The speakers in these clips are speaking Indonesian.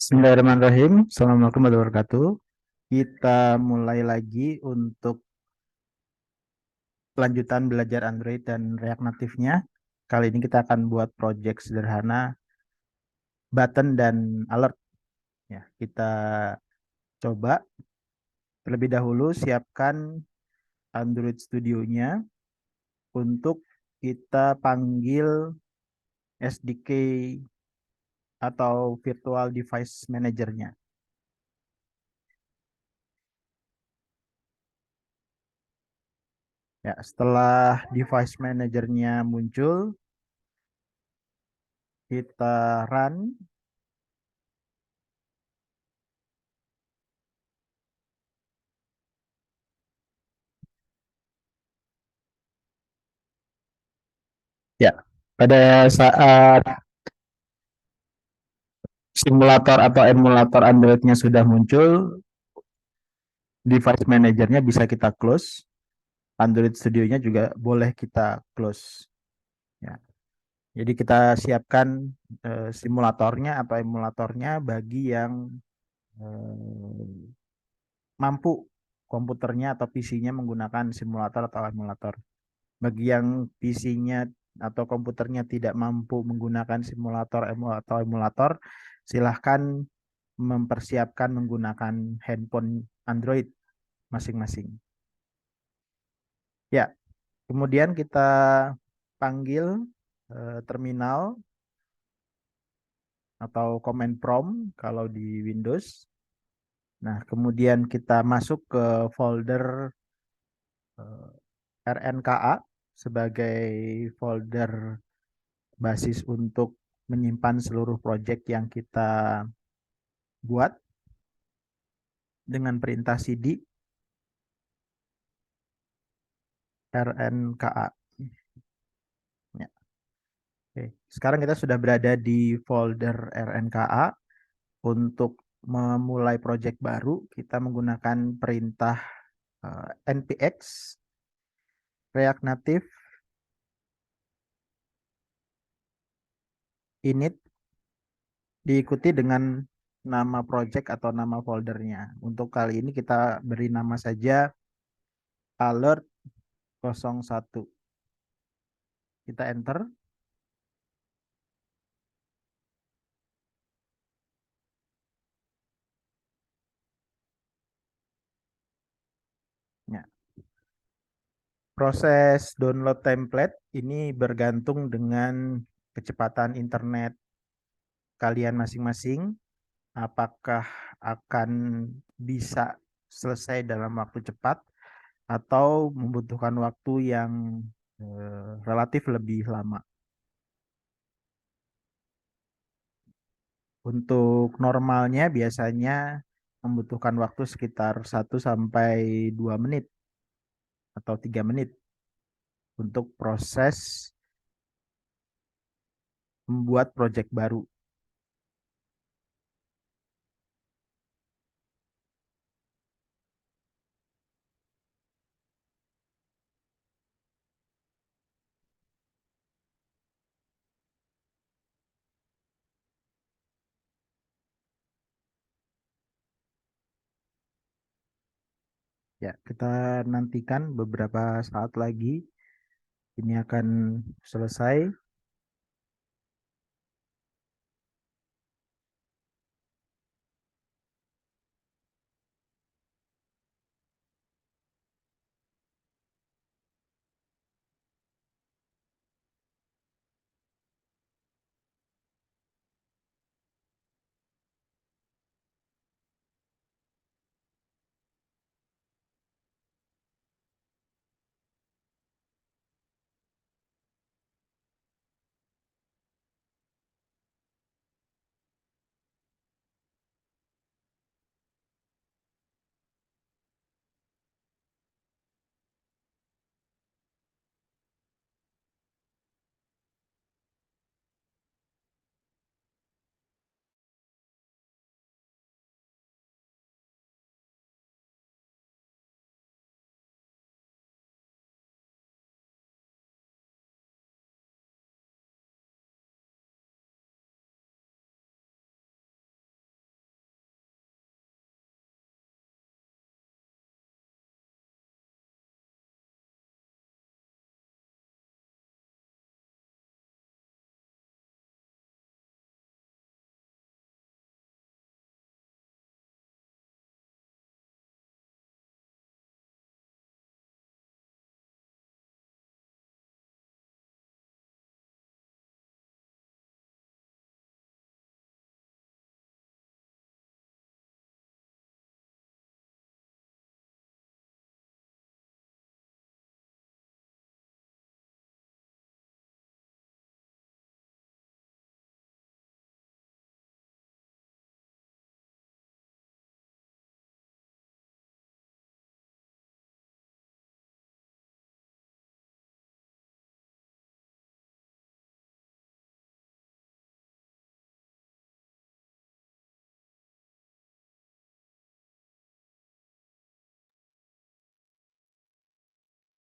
Bismillahirrahmanirrahim. Assalamualaikum warahmatullahi wabarakatuh. Kita mulai lagi untuk kelanjutan belajar Android dan React Native-nya. Kali ini kita akan buat project sederhana button dan alert. Ya, kita coba terlebih dahulu siapkan Android Studio-nya untuk kita panggil SDK atau Virtual Device Manager-nya. Ya, setelah device manager-nya muncul, kita run. Ya, pada saat simulator atau emulator Android-nya sudah muncul, device manager-nya bisa kita close, Android Studio-nya juga boleh kita close. Ya. Jadi kita siapkan simulatornya atau emulatornya bagi yang eh, mampu komputernya atau PC-nya menggunakan simulator atau emulator. Bagi yang PC-nya atau komputernya tidak mampu menggunakan simulator atau emulator, silahkan mempersiapkan menggunakan handphone Android masing-masing. Ya, kemudian kita panggil terminal atau command prompt kalau di Windows. Nah, kemudian kita masuk ke folder RNKA sebagai folder basis untuk menyimpan seluruh project yang kita buat dengan perintah cd RNKA. Ya, oke. Sekarang kita sudah berada di folder RNKA. Untuk memulai project baru, kita menggunakan perintah npx React Native init diikuti dengan nama project atau nama foldernya. Untuk kali ini kita beri nama saja alert 01. Kita enter. Ya. Proses download template ini bergantung dengan kecepatan internet kalian masing-masing. Apakah akan bisa selesai dalam waktu cepat atau membutuhkan waktu yang relatif lebih lama. Untuk normalnya biasanya membutuhkan waktu sekitar 1 sampai 2 menit atau 3 menit untuk proses membuat project baru. Ya, kita nantikan beberapa saat lagi ini akan selesai.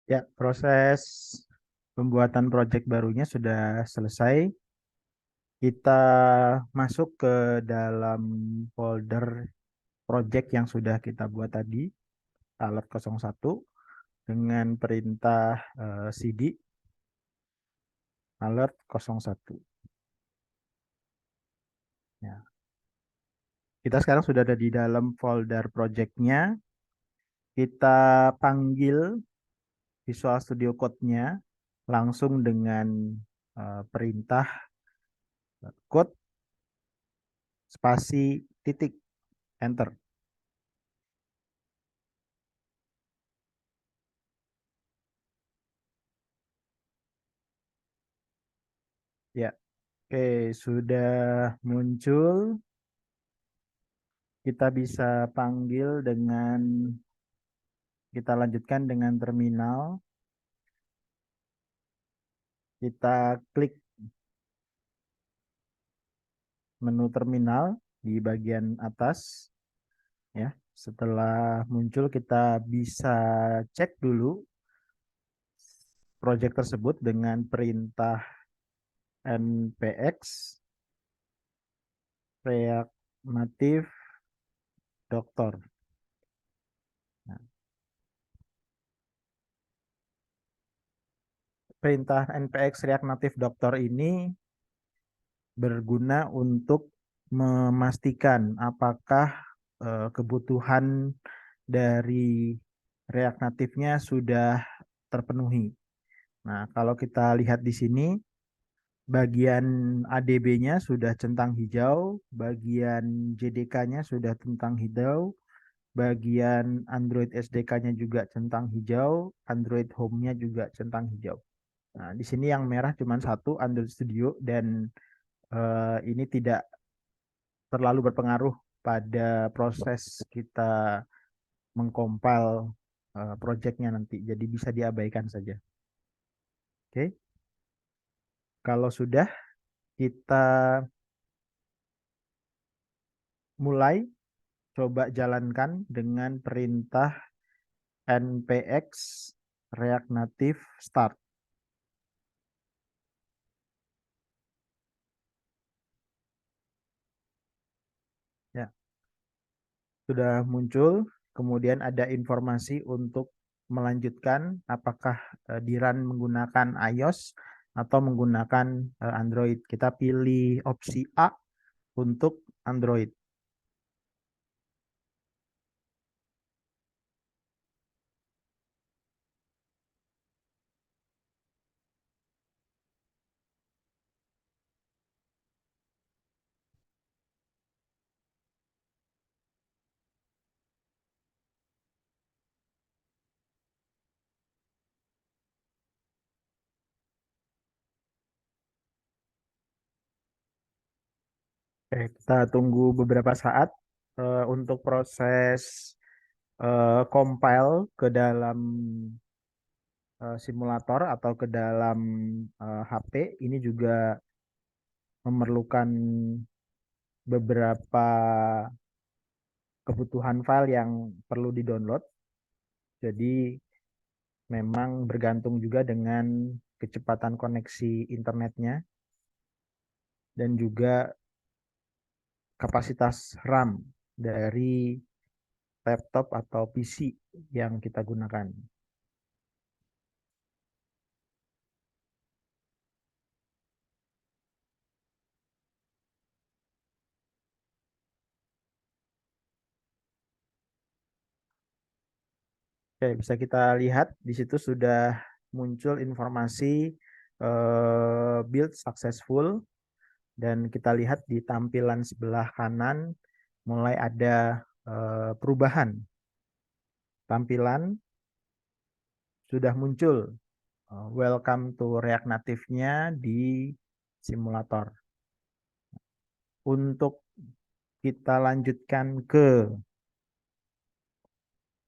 Ya, proses pembuatan project barunya sudah selesai. Kita masuk ke dalam folder project yang sudah kita buat tadi, alert 01, dengan perintah cd alert 01. Ya. Kita sekarang sudah ada di dalam folder projectnya. Kita panggil Visual Studio Code-nya langsung dengan perintah code spasi titik enter. Ya, oke, sudah muncul. Kita bisa panggil dengan, kita lanjutkan dengan terminal. Kita klik menu terminal di bagian atas. Ya, setelah muncul kita bisa cek dulu project tersebut dengan perintah npx React Native Doctor. Nah, perintah npx React Native Doctor ini berguna untuk memastikan apakah kebutuhan dari React Native-nya sudah terpenuhi. Nah, kalau kita lihat di sini, bagian ADB-nya sudah centang hijau, bagian JDK-nya sudah centang hijau, bagian Android SDK-nya juga centang hijau, Android Home-nya juga centang hijau. Nah, di sini yang merah cuma satu, Android Studio, dan ini tidak terlalu berpengaruh pada proses kita mengcompile projectnya nanti. Jadi bisa diabaikan saja. Oke, kalau sudah kita mulai coba jalankan dengan perintah npx React Native Start. Ya, sudah muncul. Kemudian ada informasi untuk melanjutkan apakah di run menggunakan iOS atau menggunakan Android. Kita pilih opsi A untuk Android. Oke, kita tunggu beberapa saat untuk proses compile ke dalam simulator atau ke dalam HP. Ini juga memerlukan beberapa kebutuhan file yang perlu di-download. Jadi memang bergantung juga dengan kecepatan koneksi internetnya dan juga kapasitas RAM dari laptop atau PC yang kita gunakan. Oke, bisa kita lihat di situ sudah muncul informasi build successful, dan kita lihat di tampilan sebelah kanan mulai ada perubahan tampilan, sudah muncul welcome to React Native-nya di simulator. Untuk kita lanjutkan ke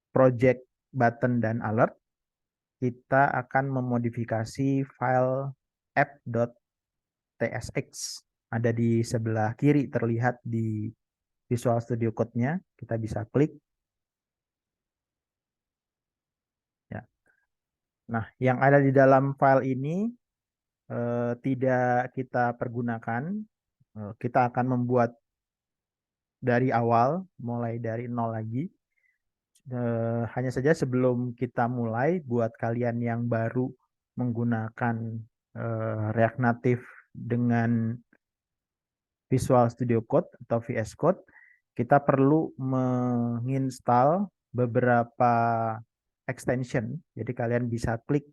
project button dan alert, kita akan memodifikasi file app.tsx. Ada di sebelah kiri terlihat di Visual Studio Code-nya. Kita bisa klik. Ya. Nah, yang ada di dalam file ini tidak kita pergunakan. Kita akan membuat dari awal, mulai dari nol lagi. Hanya saja sebelum kita mulai, buat kalian yang baru menggunakan React Native dengan Visual Studio Code atau VS Code, kita perlu menginstal beberapa extension. Jadi kalian bisa klik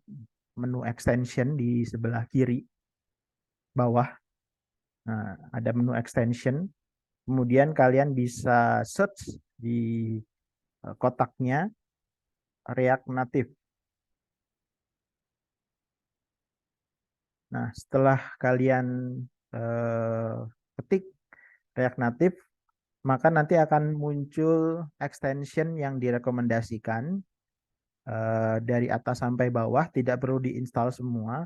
menu extension di sebelah kiri bawah. Nah, ada menu extension. Kemudian kalian bisa search di kotaknya React Native. Nah, setelah kalian eh, ketik React Native, maka nanti akan muncul extension yang direkomendasikan dari atas sampai bawah. Tidak perlu diinstal semua.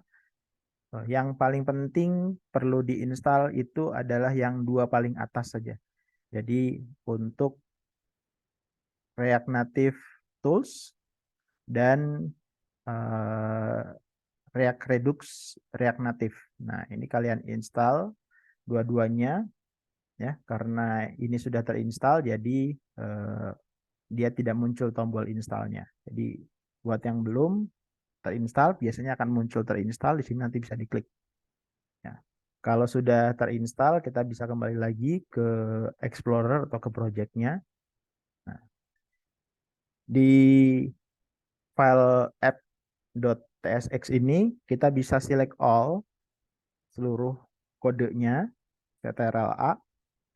Yang paling penting perlu diinstal itu adalah yang dua paling atas saja. Jadi untuk React Native Tools dan eh, React Redux React Native. Nah, ini kalian install dua-duanya ya, karena ini sudah terinstall jadi dia tidak muncul tombol installnya. Jadi buat yang belum terinstall biasanya akan muncul terinstall di sini, nanti bisa diklik. Ya. Kalau sudah terinstall kita bisa kembali lagi ke Explorer atau ke projectnya. Nah, di file app.tsx ini kita bisa select all seluruh kodenya Ctrl A,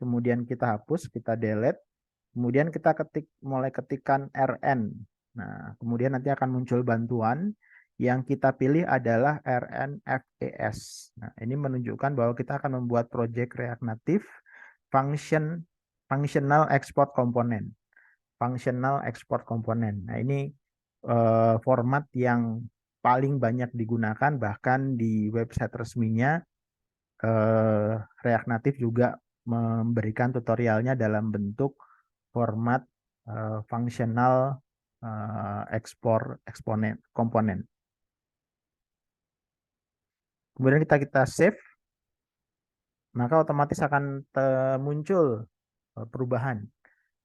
kemudian kita hapus, kita delete, kemudian kita mulai ketikkan rn. Nah, kemudian nanti akan muncul bantuan. Yang kita pilih adalah RNFES. Nah, ini menunjukkan bahwa kita akan membuat project React Native functional export component. Functional export component. Nah, ini format yang paling banyak digunakan, bahkan di website resminya React Native juga memberikan tutorialnya dalam bentuk format functional export exponent komponen. Kemudian kita save, maka otomatis akan muncul perubahan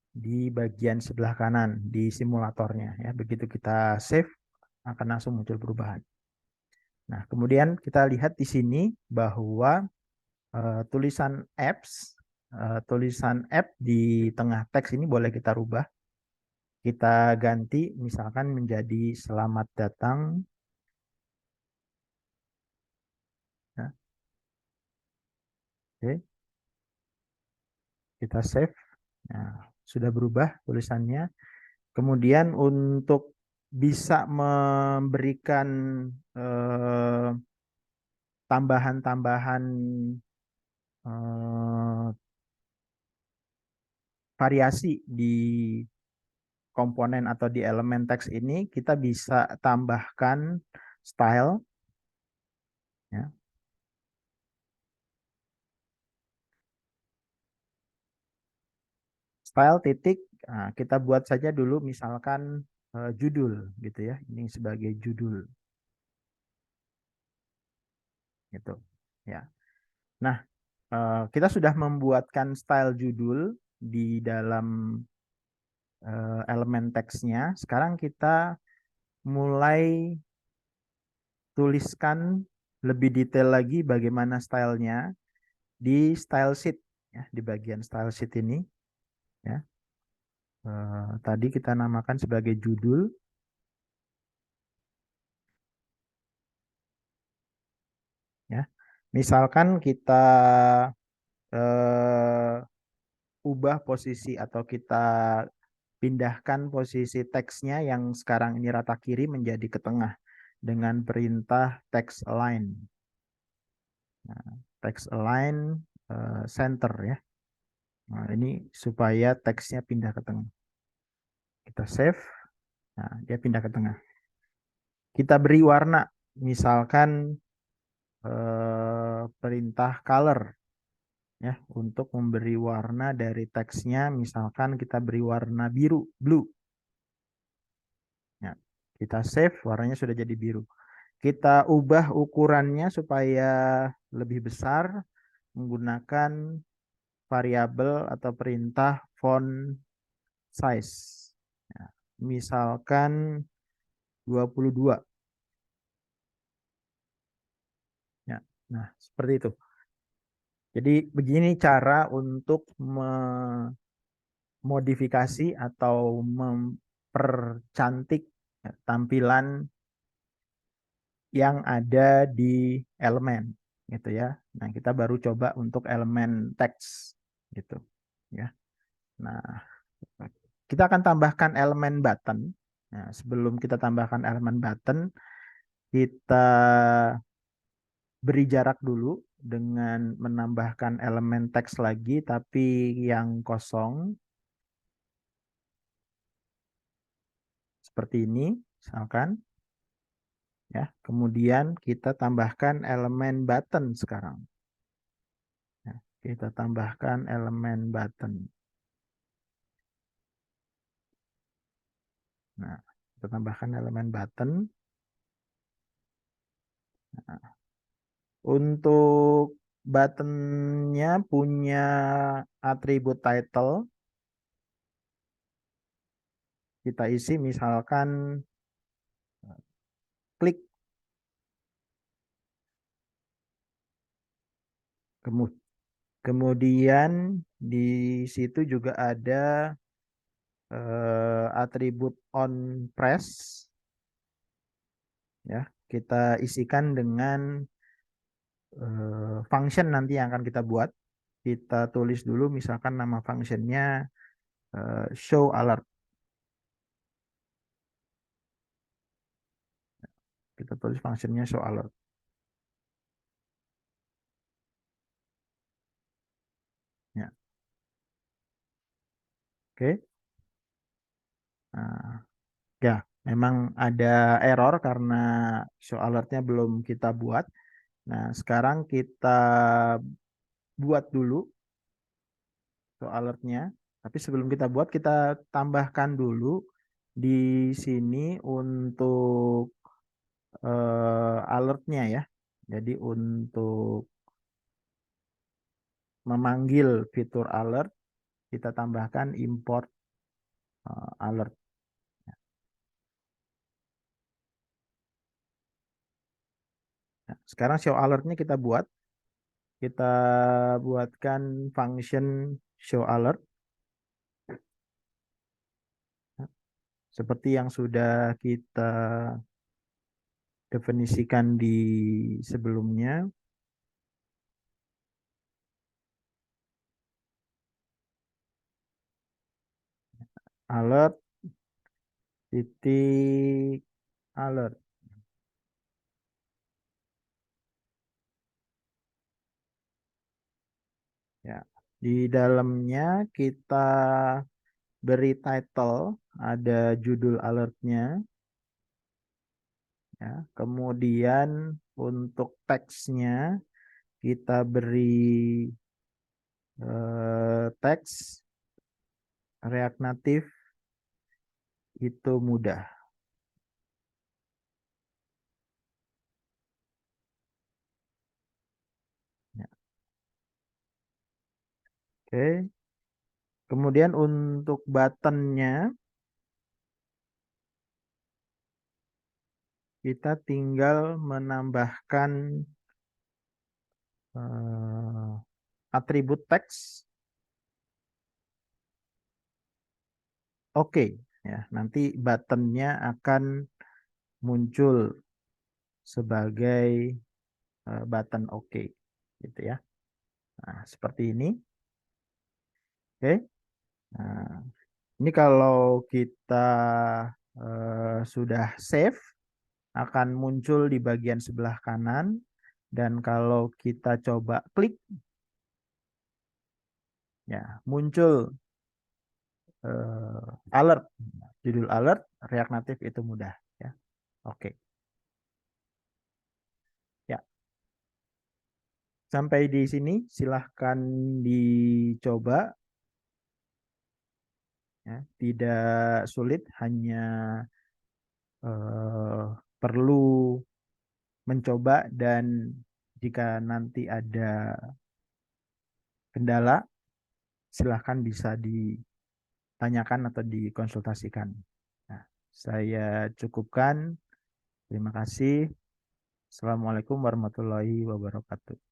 di bagian sebelah kanan di simulatornya ya. Begitu kita save akan langsung muncul perubahan. Nah, kemudian kita lihat di sini bahwa tulisan apps, tulisan app di tengah teks ini boleh kita rubah. Kita ganti misalkan menjadi selamat datang. Ya, oke, kita save. Nah, sudah berubah tulisannya. Kemudian untuk bisa memberikan eh, tambahan-tambahan eh, variasi di komponen atau di elemen teks ini, kita bisa tambahkan style ya. Style titik, nah, kita buat saja dulu misalkan judul gitu ya, ini sebagai judul gitu ya. Nah, kita sudah membuatkan style judul di dalam elemen teksnya. Sekarang kita mulai tuliskan lebih detail lagi bagaimana stylenya di style sheet ya, di bagian style sheet ini ya. Tadi kita namakan sebagai judul ya. Misalkan kita eh, ubah posisi atau kita pindahkan posisi teksnya yang sekarang ini rata kiri menjadi ke tengah dengan perintah text align. Nah, text align center ya. Nah, ini supaya teksnya pindah ke tengah. Kita save. Nah, dia pindah ke tengah. Kita beri warna, misalkan perintah color ya, untuk memberi warna dari teksnya, misalkan kita beri warna biru, blue. Ya. Kita save, warnanya sudah jadi biru. Kita ubah ukurannya supaya lebih besar menggunakan variabel atau perintah font size. Ya, misalkan 22. Ya, nah, seperti itu. Jadi begini cara untuk memodifikasi atau mempercantik ya, tampilan yang ada di elemen gitu ya. Nah, kita baru coba untuk elemen teks gitu ya. Nah, kita akan tambahkan elemen button. Nah, sebelum kita tambahkan elemen button, kita beri jarak dulu dengan menambahkan elemen teks lagi tapi yang kosong seperti ini misalkan ya. Kemudian kita tambahkan elemen button sekarang. Ya, kita tambahkan elemen button. Nah, kita tambahkan elemen button. Nah, untuk buttonnya punya atribut title. Kita isi misalkan klik. Kemudian di situ juga ada atribut on press. Ya, kita isikan dengan function nanti yang akan kita buat. Kita tulis dulu misalkan nama functionnya show alert. Kita tulis functionnya show alert. Ya, oke. Nah, ya, memang ada error karena show alertnya belum kita buat. Nah, sekarang kita buat dulu show alertnya. Tapi sebelum kita buat, kita tambahkan dulu di sini untuk alertnya ya. Jadi untuk memanggil fitur alert, kita tambahkan import alert. Nah, sekarang show alertnya kita buat. Kita buatkan function show alert. Seperti yang sudah kita definisikan di sebelumnya. Alert titik alert. Ya, di dalamnya kita beri title, ada judul alertnya, ya. Kemudian untuk teksnya kita beri teks React Native itu mudah. Ya, oke. Kemudian untuk buttonnya kita tinggal menambahkan atribut teks. Oke, ya. Nanti buttonnya akan muncul sebagai button oke, gitu ya. Nah, seperti ini. Oke. Nah, ini kalau kita sudah save, akan muncul di bagian sebelah kanan. Dan kalau kita coba klik, ya muncul alert, judul alert React Native itu mudah. Ya, oke. Ya, sampai di sini silahkan dicoba. Ya, tidak sulit, hanya eh, perlu mencoba, dan jika nanti ada kendala, silahkan bisa ditanyakan atau dikonsultasikan. Nah, saya cukupkan. Terima kasih. Assalamualaikum warahmatullahi wabarakatuh.